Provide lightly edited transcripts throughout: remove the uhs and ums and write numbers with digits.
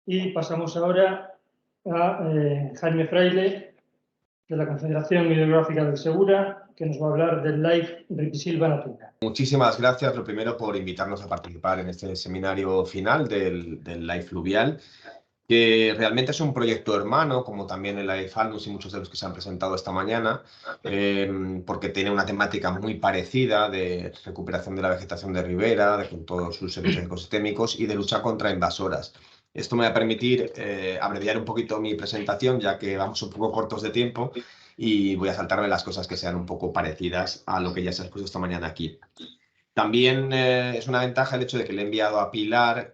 Y pasamos ahora a Jaime Fraile, de la Confederación Hidrográfica del Segura, que nos va a hablar del LIFE Ripisilva Natura. Muchísimas gracias, lo primero, por invitarnos a participar en este seminario final del LIFE Fluvial, que realmente es un proyecto hermano, como también el LIFE Alnus y muchos de los que se han presentado esta mañana, porque tiene una temática muy parecida de recuperación de la vegetación de ribera, con todos sus servicios ecosistémicos y de lucha contra invasoras. Esto me va a permitir abreviar un poquito mi presentación, ya que vamos un poco cortos de tiempo, y voy a saltarme las cosas que sean un poco parecidas a lo que ya se ha expuesto esta mañana aquí. También es una ventaja el hecho de que le he enviado a Pilar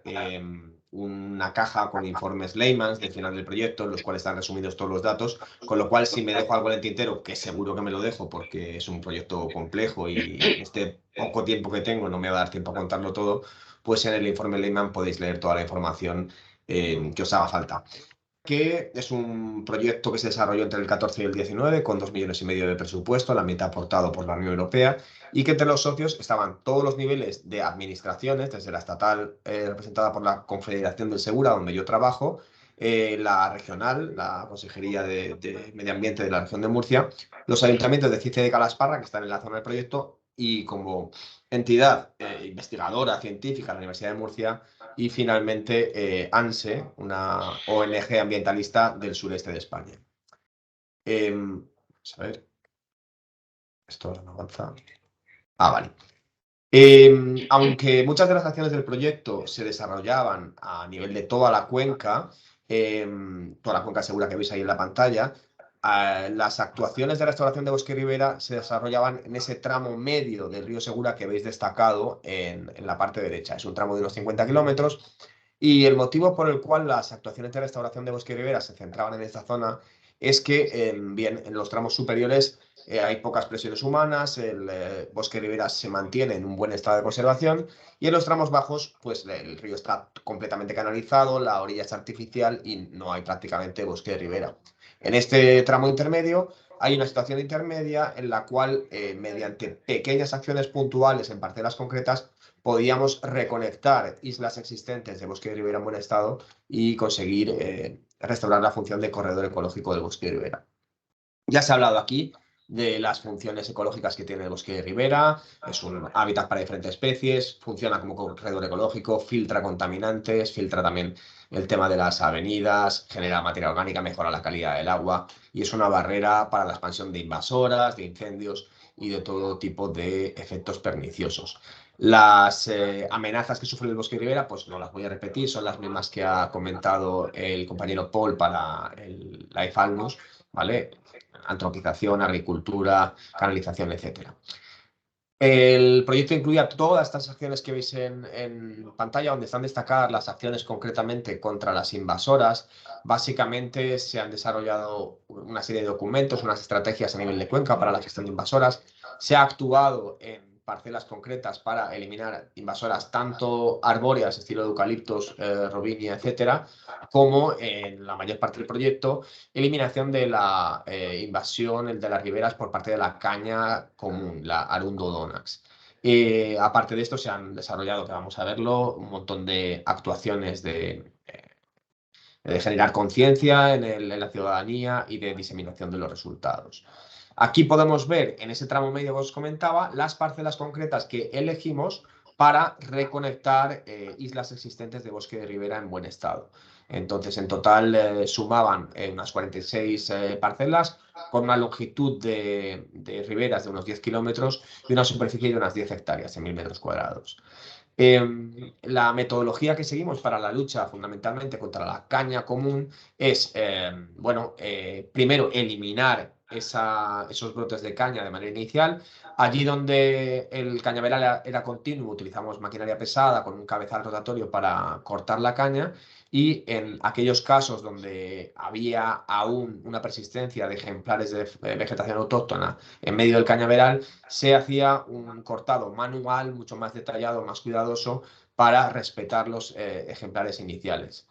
una caja con informes Leymans del final del proyecto, en los cuales están resumidos todos los datos, con lo cual si me dejo algo en el tintero, que seguro que me lo dejo porque es un proyecto complejo y en este poco tiempo que tengo no me va a dar tiempo a contarlo todo, pues en el informe Leyman podéis leer toda la información que os haga falta. Que es un proyecto que se desarrolló entre el 14 y el 19 con 2,5 millones de presupuesto, la mitad aportado por la Unión Europea, y que entre los socios estaban todos los niveles de administraciones, desde la estatal representada por la Confederación del Segura, donde yo trabajo, la regional, la Consejería de Medio Ambiente de la región de Murcia, los ayuntamientos de Cice de Calasparra, que están en la zona del proyecto, y como entidad investigadora científica, la Universidad de Murcia, y finalmente ANSE, una ONG ambientalista del sureste de España. Vamos a ver. Esto ahora no avanza. Vale. Aunque muchas de las acciones del proyecto se desarrollaban a nivel de toda la cuenca segura que veis ahí en la pantalla, las actuaciones de restauración de bosque y ribera se desarrollaban en ese tramo medio del río Segura que veis destacado en la parte derecha. Es un tramo de unos 50 kilómetros y el motivo por el cual las actuaciones de restauración de bosque y ribera se centraban en esta zona es que, bien, en los tramos superiores hay pocas presiones humanas, el bosque ribera se mantiene en un buen estado de conservación y en los tramos bajos pues el río está completamente canalizado, la orilla es artificial y no hay prácticamente bosque de ribera. En este tramo intermedio hay una situación intermedia en la cual mediante pequeñas acciones puntuales en parcelas concretas podíamos reconectar islas existentes de bosque de ribera en buen estado y conseguir restaurar la función de corredor ecológico del bosque de ribera. Ya se ha hablado aquí de las funciones ecológicas que tiene el bosque de ribera, es un hábitat para diferentes especies, funciona como corredor ecológico, filtra contaminantes, filtra también el tema de las avenidas, genera materia orgánica, mejora la calidad del agua y es una barrera para la expansión de invasoras, de incendios y de todo tipo de efectos perniciosos. Las amenazas que sufre el bosque de ribera, pues no las voy a repetir, son las mismas que ha comentado el compañero Paul para el LIFE Alnus, ¿vale? Antropización, agricultura, canalización, etc. El proyecto incluía todas estas acciones que veis en pantalla, donde están destacadas las acciones concretamente contra las invasoras. Básicamente se han desarrollado una serie de documentos, unas estrategias a nivel de cuenca para la gestión de invasoras. Se ha actuado en parcelas concretas para eliminar invasoras tanto arbóreas, estilo de eucaliptos, robinia, etcétera, como en la mayor parte del proyecto, eliminación de la invasión de las riberas por parte de la caña común, la Arundo donax. Aparte de esto, se han desarrollado, que vamos a verlo, un montón de actuaciones de generar conciencia en la ciudadanía y de diseminación de los resultados. Aquí podemos ver, en ese tramo medio que os comentaba, las parcelas concretas que elegimos para reconectar islas existentes de bosque de ribera en buen estado. Entonces, en total sumaban unas 46 parcelas con una longitud de riberas de unos 10 kilómetros y una superficie de unas 10 hectáreas en 1000 metros cuadrados. La metodología que seguimos para la lucha fundamentalmente contra la caña común es, primero eliminar esos brotes de caña de manera inicial. Allí donde el cañaveral era continuo, utilizamos maquinaria pesada con un cabezal rotatorio para cortar la caña y en aquellos casos donde había aún una persistencia de ejemplares de vegetación autóctona en medio del cañaveral, se hacía un cortado manual mucho más detallado, más cuidadoso para respetar los ejemplares iniciales.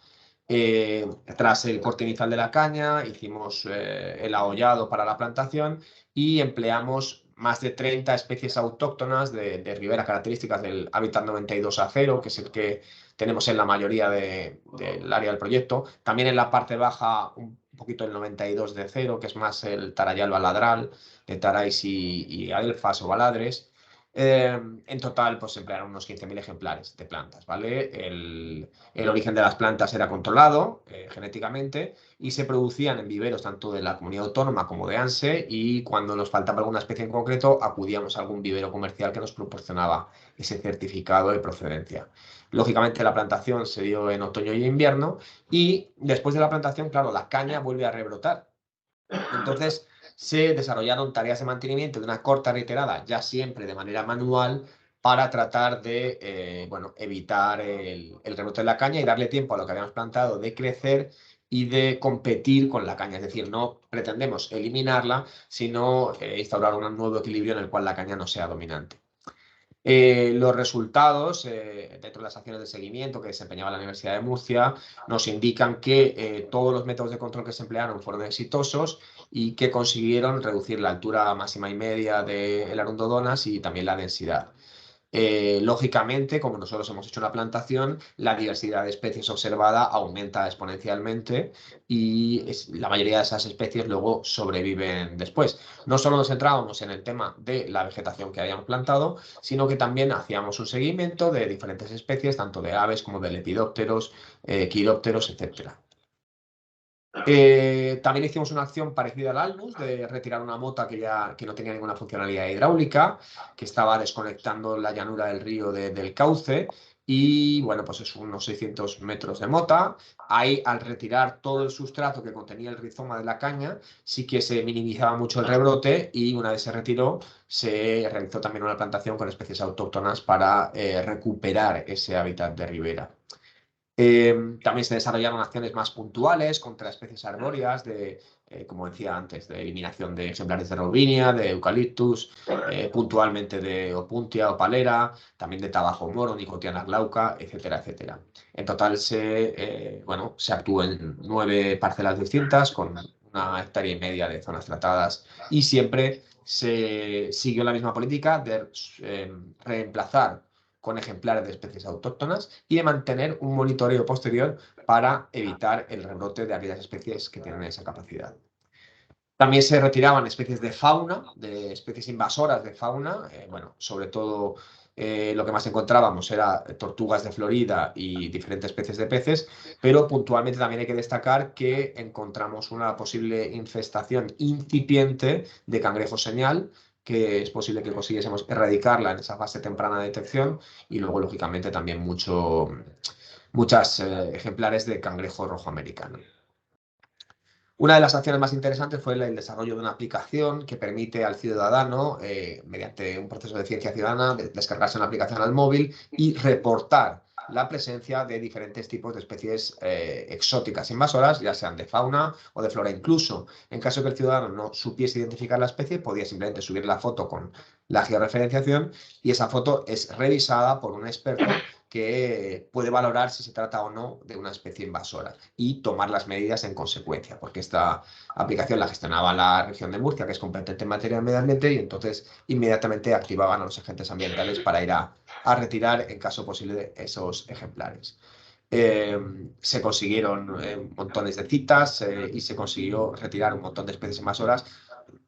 Tras el corte inicial de la caña, hicimos el ahollado para la plantación y empleamos más de 30 especies autóctonas de ribera características del hábitat 92A0, que es el que tenemos en la mayoría del área del proyecto. También en la parte baja un poquito el 92 de cero, que es más el tarayal baladral, de tarais y adelfas o baladres. En total, pues se emplearon unos 15.000 ejemplares de plantas, ¿vale? El origen de las plantas era controlado genéticamente y se producían en viveros tanto de la comunidad autónoma como de ANSE, y cuando nos faltaba alguna especie en concreto acudíamos a algún vivero comercial que nos proporcionaba ese certificado de procedencia. Lógicamente la plantación se dio en otoño y invierno, y después de la plantación, claro, la caña vuelve a rebrotar. Entonces se desarrollaron tareas de mantenimiento de una corta reiterada, ya siempre de manera manual, para tratar de bueno, evitar el rebrote de la caña y darle tiempo a lo que habíamos plantado de crecer y de competir con la caña. Es decir, no pretendemos eliminarla, sino instaurar un nuevo equilibrio en el cual la caña no sea dominante. Los resultados dentro de las acciones de seguimiento que desempeñaba la Universidad de Murcia nos indican que todos los métodos de control que se emplearon fueron exitosos y que consiguieron reducir la altura máxima y media del Arundodonas y también la densidad. Lógicamente, como nosotros hemos hecho una plantación, la diversidad de especies observada aumenta exponencialmente y la mayoría de esas especies luego sobreviven después. No solo nos centrábamos en el tema de la vegetación que habíamos plantado, sino que también hacíamos un seguimiento de diferentes especies, tanto de aves como de lepidópteros, quirópteros, etc. También hicimos una acción parecida al Almus, de retirar una mota que no tenía ninguna funcionalidad hidráulica, que estaba desconectando la llanura del río del cauce, y bueno, pues es unos 600 metros de mota. Ahí, al retirar todo el sustrato que contenía el rizoma de la caña, sí que se minimizaba mucho el rebrote, y una vez se retiró, se realizó también una plantación con especies autóctonas para recuperar ese hábitat de ribera. También se desarrollaron acciones más puntuales contra especies arbóreas, como decía antes, de eliminación de ejemplares de Robinia, de Eucalyptus, puntualmente de Opuntia o Palera, también de Tabajo moro, Nicotiana glauca, etcétera, etcétera. En total bueno, se actuó en 9 parcelas distintas con 1,5 hectáreas de zonas tratadas, y siempre se siguió la misma política de reemplazar con ejemplares de especies autóctonas y de mantener un monitoreo posterior para evitar el rebrote de aquellas especies que tienen esa capacidad. También se retiraban especies de fauna, de especies invasoras de fauna, bueno, sobre todo lo que más encontrábamos era tortugas de Florida y diferentes especies de peces, pero puntualmente también hay que destacar que encontramos una posible infestación incipiente de cangrejo señal, que es posible que consiguiésemos erradicarla en esa fase temprana de detección, y luego, lógicamente, también muchas ejemplares de cangrejo rojo americano. Una de las acciones más interesantes fue el desarrollo de una aplicación que permite al ciudadano, mediante un proceso de ciencia ciudadana, descargarse una aplicación al móvil y reportar la presencia de diferentes tipos de especies exóticas invasoras, ya sean de fauna o de flora. Incluso, en caso de que el ciudadano no supiese identificar la especie, podía simplemente subir la foto con la georreferenciación, y esa foto es revisada por un experto que puede valorar si se trata o no de una especie invasora y tomar las medidas en consecuencia, porque esta aplicación la gestionaba la región de Murcia, que es competente en materia de medio ambiente, y entonces inmediatamente activaban a los agentes ambientales para ir a retirar, en caso posible, esos ejemplares. Se consiguieron montones de citas y se consiguió retirar un montón de especies invasoras.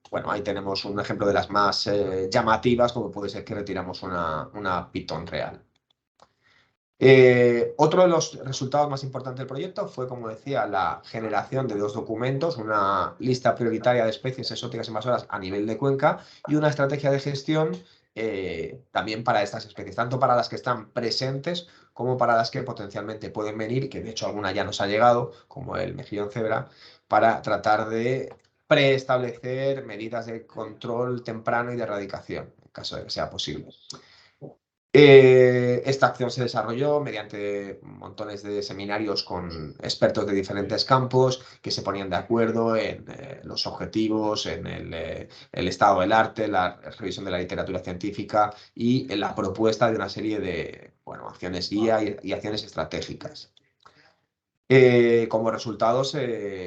Bueno, ahí tenemos un ejemplo de las más llamativas, como puede ser que retiramos una pitón real. Otro de los resultados más importantes del proyecto fue, como decía, la generación de 2 documentos: una lista prioritaria de especies exóticas invasoras a nivel de cuenca y una estrategia de gestión también para estas especies, tanto para las que están presentes como para las que potencialmente pueden venir, que de hecho alguna ya nos ha llegado, como el mejillón cebra, para tratar de preestablecer medidas de control temprano y de erradicación, en caso de que sea posible. Esta acción se desarrolló mediante montones de seminarios con expertos de diferentes campos que se ponían de acuerdo en los objetivos, en el estado del arte, la revisión de la literatura científica y en la propuesta de una serie de acciones guía y acciones estratégicas. Como resultado,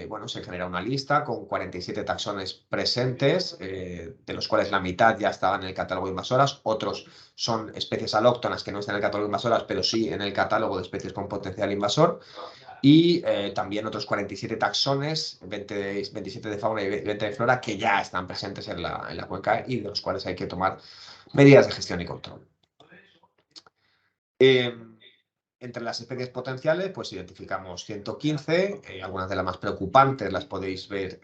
bueno, se genera una lista con 47 taxones presentes, de los cuales la mitad ya estaban en el catálogo de invasoras, otros son especies alóctonas que no están en el catálogo de invasoras, pero sí en el catálogo de especies con potencial invasor, y también otros 47 taxones, 27 de fauna y 20 de flora, que ya están presentes en la cuenca y de los cuales hay que tomar medidas de gestión y control. Entre las especies potenciales, pues identificamos 115, algunas de las más preocupantes las podéis ver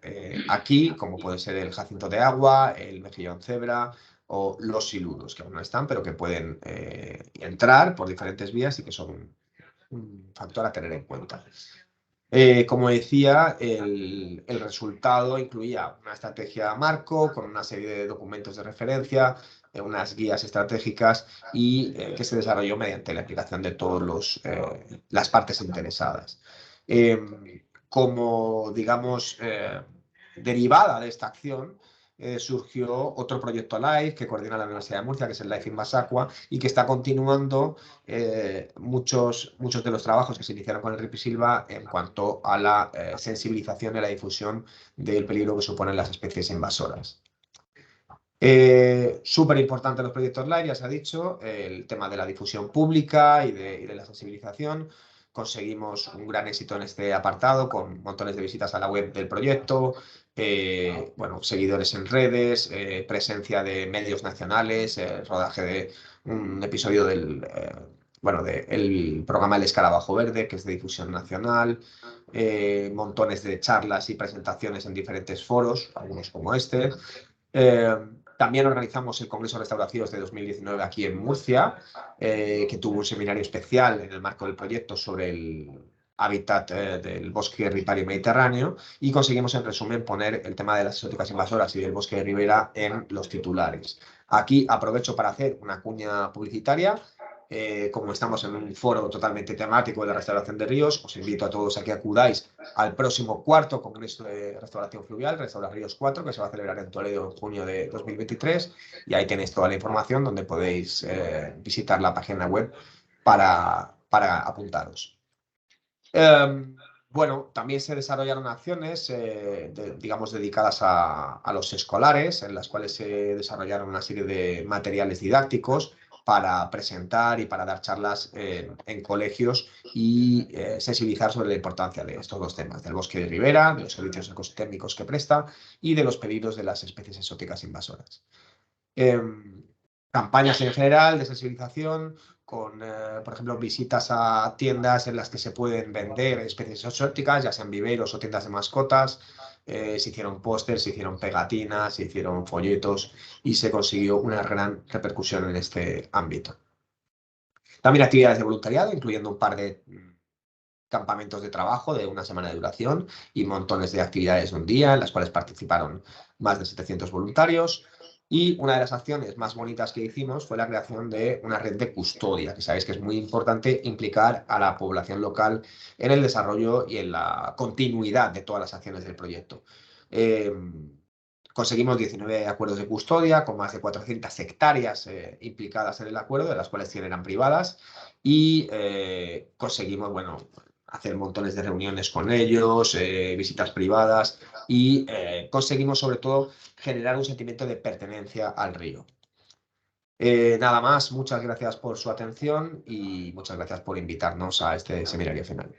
aquí, como puede ser el jacinto de agua, el mejillón cebra o los siluros, que aún no están, pero que pueden entrar por diferentes vías y que son un factor a tener en cuenta. Como decía, el resultado incluía una estrategia marco con una serie de documentos de referencia, unas guías estratégicas y que se desarrolló mediante la implicación de todas las partes interesadas. Como, digamos, derivada de esta acción, surgió otro proyecto LIFE que coordina la Universidad de Murcia, que es el LIFE Invasacua, y que está continuando muchos de los trabajos que se iniciaron con el ripisilva en cuanto a la sensibilización y la difusión del peligro que suponen las especies invasoras. Súper importante los proyectos LIFE, ya se ha dicho, el tema de la difusión pública y de la sensibilización. Conseguimos un gran éxito en este apartado con montones de visitas a la web del proyecto, bueno, seguidores en redes, presencia de medios nacionales, rodaje de un episodio del programa El Escarabajo Verde, que es de difusión nacional, montones de charlas y presentaciones en diferentes foros, algunos como este. También organizamos el Congreso de Restaurativos de 2019 aquí en Murcia, que tuvo un seminario especial en el marco del proyecto sobre el hábitat del bosque ripario mediterráneo, y conseguimos en resumen poner el tema de las exóticas invasoras y del bosque de ribera en los titulares. Aquí aprovecho para hacer una cuña publicitaria. Como estamos en un foro totalmente temático de la restauración de ríos, os invito a todos a que acudáis al próximo cuarto Congreso de Restauración Fluvial, Restaurar Ríos 4, que se va a celebrar en Toledo en junio de 2023, y ahí tenéis toda la información donde podéis visitar la página web para apuntaros. Bueno, también se desarrollaron acciones, digamos, dedicadas a los escolares, en las cuales se desarrollaron una serie de materiales didácticos para presentar y para dar charlas en colegios y sensibilizar sobre la importancia de estos dos temas, del bosque de ribera, de los servicios ecosistémicos que presta y de los peligros de las especies exóticas invasoras. Campañas en general de sensibilización con, por ejemplo, visitas a tiendas en las que se pueden vender especies exóticas, ya sean viveros o tiendas de mascotas. Se hicieron pósters, se hicieron pegatinas, se hicieron folletos y se consiguió una gran repercusión en este ámbito. También actividades de voluntariado, incluyendo un par de campamentos de trabajo de una semana de duración y montones de actividades de un día en las cuales participaron más de 700 voluntarios. Y una de las acciones más bonitas que hicimos fue la creación de una red de custodia, que sabéis que es muy importante implicar a la población local en el desarrollo y en la continuidad de todas las acciones del proyecto. Conseguimos 19 acuerdos de custodia con más de 400 hectáreas implicadas en el acuerdo, de las cuales 100 eran privadas, y conseguimos, bueno, hacer montones de reuniones con ellos, visitas privadas, y conseguimos sobre todo generar un sentimiento de pertenencia al río. Nada más, muchas gracias por su atención y muchas gracias por invitarnos a este seminario final.